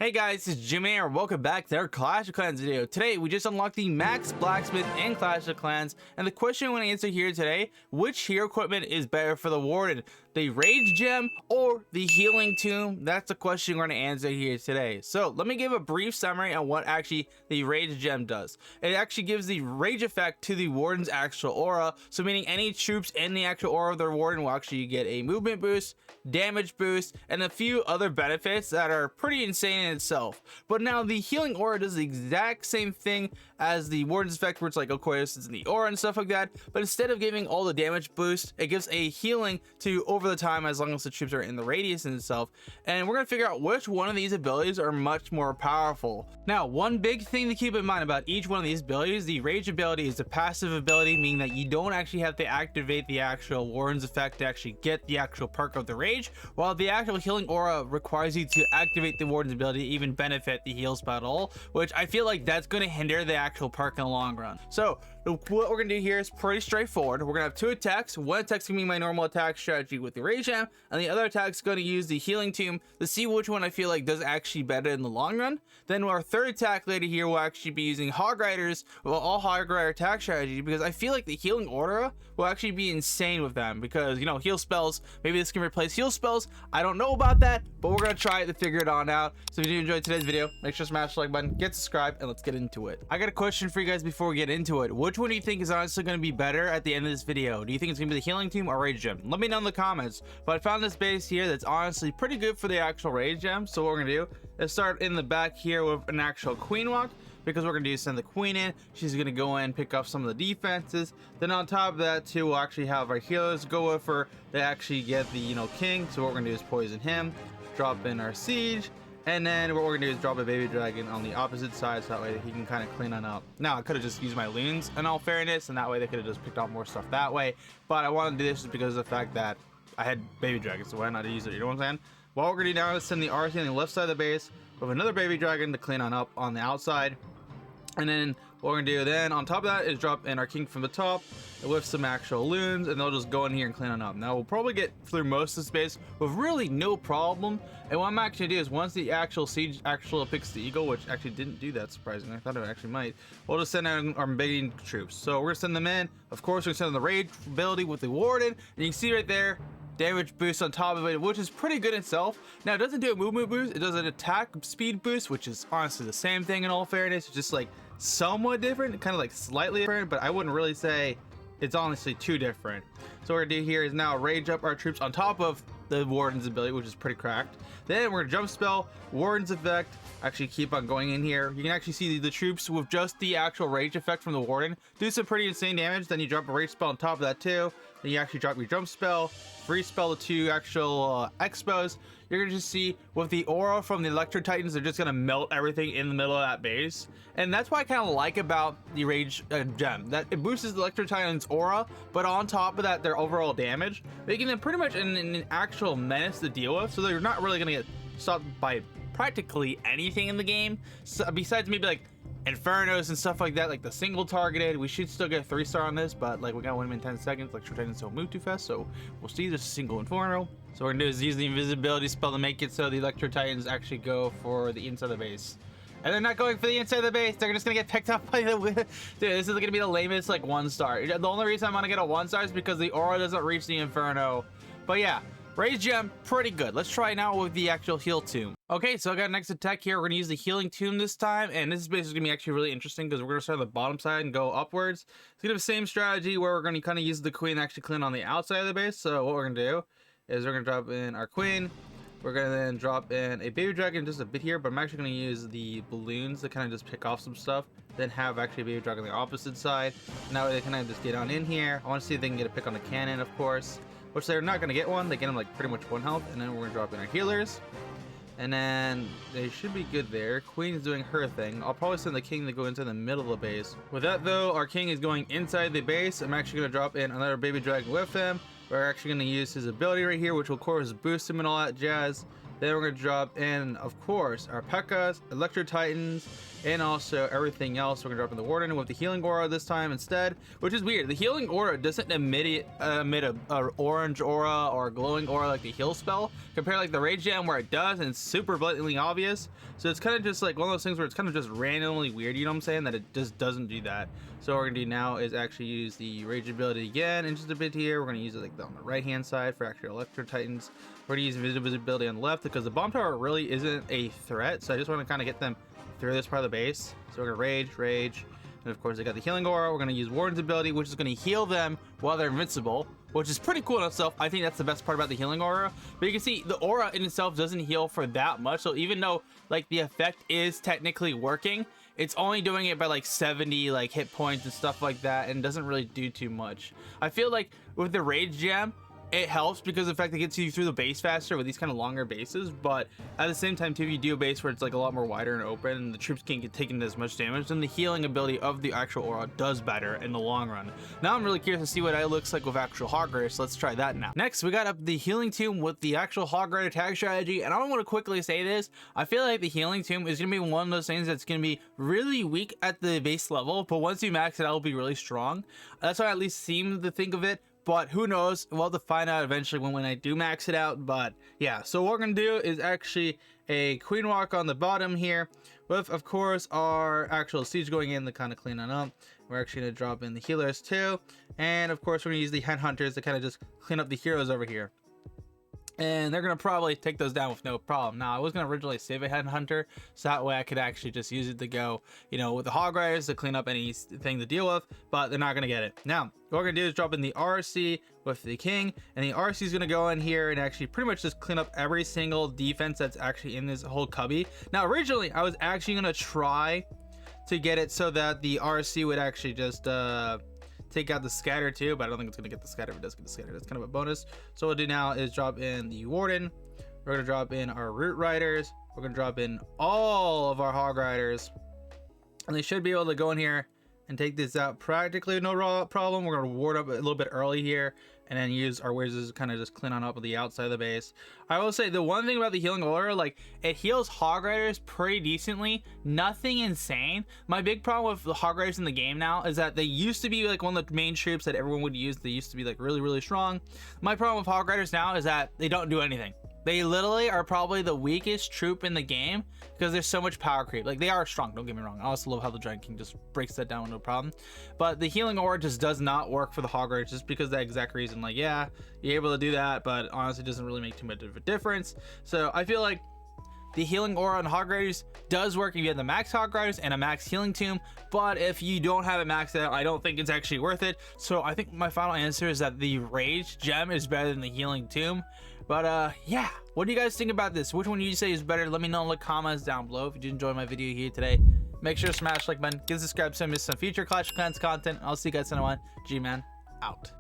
Hey guys, it's GMAN and welcome back to our Clash of Clans video. Today, we just unlocked the Max Blacksmith in Clash of Clans, and the question I want to answer here today, which hero equipment is better for the Warden? The Rage Gem or the Healing Tomb? That's the question we're going to answer here today. So, let me give a brief summary on what actually the Rage Gem does. It actually gives the Rage effect to the Warden's actual aura, so meaning any troops in the actual aura of their Warden will actually get a movement boost, damage boost, and a few other benefits that are pretty insane in itself. But now the healing aura does the exact same thing as the Warden's effect, where it's like, of course, it's in the aura and stuff like that, but instead of giving all the damage boost, it gives a healing to over the time as long as the troops are in the radius in itself. And we're gonna figure out which one of these abilities are much more powerful. Now, one big thing to keep in mind about each one of these abilities, the Rage ability is a passive ability, meaning that you don't actually have to activate the actual Warden's effect to actually get the actual perk of the Rage, while the actual healing aura requires you to activate the Warden's ability to even benefit the heal spell at all, which I feel like that's going to hinder the actual perk in the long run. So what we're going to do here is pretty straightforward. We're going to have two attacks. One attack's going to be my normal attack strategy with the Rage Gem, and the other attack's going to use the Healing Tomb to see which one I feel like does actually better in the long run. Then our third attack later here will actually be using Hog Riders, all Hog Rider attack strategy, because I feel like the healing aura will actually be insane with them, because, you know, heal spells, maybe this can replace heal spells. I don't know about that, but we're going to try it to figure it on out. So if you enjoyed today's video, make sure to smash the like button, get subscribed, and let's get into it. I got a question for you guys before we get into it. Which one do you think is honestly going to be better at the end of this video? Do you think it's going to be the Healing Tomb or Rage Gem? Let me know in the comments. But I found this base here that's honestly pretty good for the actual Rage Gem. So what we're going to do is start in the back here with an actual Queen Walk, because we're going to do send the Queen in. She's going to go in and pick up some of the defenses. Then on top of that too, we'll actually have our healers go with her to actually get the, King. So what we're going to do is poison him, drop in our Siege, and then what we're gonna do is drop a baby dragon on the opposite side, so that way he can kind of clean on up. Now, I could have just used my loons in all fairness, and that way they could have just picked up more stuff that way. But I wanted to do this just because of the fact that I had baby dragons, so why not use it? You know what I'm saying? What we're gonna do now is send the RC on the left side of the base with another baby dragon to clean on up on the outside. And then what we're gonna do then on top of that is drop in our king from the top with some actual loons, and they'll just go in here and clean on up. Now we'll probably get through most of the space with really no problem. And what I'm actually gonna do is once the actual siege picks the eagle, which actually didn't do that surprisingly, I thought it actually might, we'll just send out our big troops. So we're gonna send them in. Of course, we're gonna send them the Rage ability with the Warden, and you can see right there, damage boost on top of it, which is pretty good itself. Now, it doesn't do a movement boost, it does an attack speed boost, which is honestly the same thing in all fairness. It's just like somewhat different, kind of like slightly different, but I wouldn't really say it's honestly too different. So what we're gonna do here is now rage up our troops on top of the Warden's ability, which is pretty cracked. Then we're gonna jump spell Warden's effect, actually keep on going in here. You can actually see the troops with just the actual rage effect from the Warden do some pretty insane damage. Then you drop a rage spell on top of that too. Then you actually drop your jump spell, free spell the two actual expos. You're gonna just see with the aura from the Electro Titans, they're just gonna melt everything in the middle of that base. And that's what I kind of like about the Rage Gem, that it boosts the Electro Titans aura, but on top of that, their overall damage, making them pretty much an actual menace to deal with. So they're not really gonna get stopped by practically anything in the game, so besides maybe like Infernos and stuff like that, like the single targeted. We should still get a 3-star on this, but like we gotta win him in 10 seconds. Electro Titans don't move too fast, so we'll see. Just a single Inferno. So what we're gonna do is use the invisibility spell to make it so the Electro Titans actually go for the inside of the base. And they're not going for the inside of the base. They're just gonna get picked up by the dude. This is gonna be the lamest like 1-star. The only reason I'm gonna get a 1-star is because the aura doesn't reach the Inferno. But yeah, Rage Gem, pretty good. Let's try now with the actual Heal Tomb. Okay, so I got next attack here. We're gonna use the Healing Tomb this time, and this is basically gonna be actually really interesting because we're gonna start on the bottom side and go upwards. It's gonna be the same strategy where we're gonna kind of use the Queen to actually clean on the outside of the base. So what we're gonna do is we're gonna drop in our Queen. We're gonna then drop in a baby dragon just a bit here, but I'm actually gonna use the balloons to kind of just pick off some stuff. Then have actually a baby dragon on the opposite side. Now they kind of just get on in here. I want to see if they can get a pick on the cannon, of course. Which they're not going to get one. They get them like pretty much 1 health. And then we're going to drop in our healers. And then they should be good there. Queen is doing her thing. I'll probably send the king to go into the middle of the base. With that though, our king is going inside the base. I'm actually going to drop in another baby dragon with him. We're actually going to use his ability right here, which will of course boost him and all that jazz. Then we're going to drop in, of course, our P.E.K.K.A.s, Electro Titans, and also everything else. We're going to drop in the Warden with the Healing Aura this time instead, which is weird. The Healing Aura doesn't emit a orange aura or a glowing aura like the heal spell, compared to like the Rage Gem where it does, and it's super blatantly obvious. So it's kind of just like one of those things where it's kind of just randomly weird, you know what I'm saying, that it just doesn't do that. So what we're going to do now is actually use the Rage ability again in just a bit here. We're going to use it like on the right hand side for actual Electro Titans. We're going to use invisibility on the left because the bomb tower really isn't a threat, so I just want to kind of get them through this part of the base. So we're going to rage, and of course they got the healing aura. We're going to use Warden's ability, which is going to heal them while they're invincible, which is pretty cool in itself. I think that's the best part about the healing aura. But you can see the aura in itself doesn't heal for that much, so even though like the effect is technically working, it's only doing it by like 70 like hit points and stuff like that, and doesn't really do too much. I feel like with the Rage Gem, it helps because of the fact it gets you through the base faster with these kind of longer bases, but at the same time too, if you do a base where it's like a lot more wider and open and the troops can't get taken as much damage, then the healing ability of the actual aura does better in the long run. Now I'm really curious to see what it looks like with actual Hog Rider, so let's try that now. Next, we got up the Healing Tomb with the actual Hog Rider tag strategy, and I want to quickly say this. I feel like the Healing Tomb is going to be one of those things that's going to be really weak at the base level, but once you max it out, it'll be really strong. That's how I at least seem to think of it. But who knows? We'll have to find out eventually when I do max it out. But yeah, so what we're gonna do is actually a Queen Walk on the bottom here, with of course our actual siege going in to kind of clean it up. We're actually gonna drop in the healers too, and of course we're gonna use the Headhunters to kind of just clean up the heroes over here. And they're gonna probably take those down with no problem. Now I was gonna originally save a Headhunter, so that way I could actually just use it to go, you know, with the Hog Riders to clean up anything to deal with, but they're not gonna get it. Now what we're gonna do is drop in the RC with the King, and the RC is gonna go in here and actually pretty much just clean up every single defense that's actually in this whole cubby. Now originally I was actually gonna try to get it so that the RC would actually just take out the scatter too, but I don't think it's gonna get the scatter. If it does get the scatter, that's kind of a bonus. So what we'll do now is drop in the Warden. We're gonna drop in our Root Riders. We're gonna drop in all of our Hog Riders, and they should be able to go in here and take this out practically no problem. We're gonna ward up a little bit early here, and then use our wizards to kind of just clean on up with the outside of the base. I will say the one thing about the healing aura, like it heals Hog Riders pretty decently, nothing insane. My big problem with the Hog Riders in the game now is that they used to be like one of the main troops that everyone would use. They used to be like really strong. My problem with Hog Riders now is that they don't do anything. They literally are probably the weakest troop in the game because there's so much power creep. Like they are strong, don't get me wrong. I also love how the Giant King just breaks that down with no problem. But the healing aura just does not work for the Hog Riders just because of that exact reason. Like yeah, you're able to do that, but honestly it doesn't really make too much of a difference. So I feel like the healing aura on Hog Riders does work if you have the max Hog Riders and a max Healing Tomb, but if you don't have it maxed out, I don't think it's actually worth it. So I think my final answer is that the Rage Gem is better than the Healing Tomb. But yeah, what do you guys think about this? Which one do you say is better? Let me know in the comments down below. If you did enjoy my video here today, make sure to smash like button, get subscribed so you miss some future Clash of Clans content. I'll see you guys in one. GMAN out.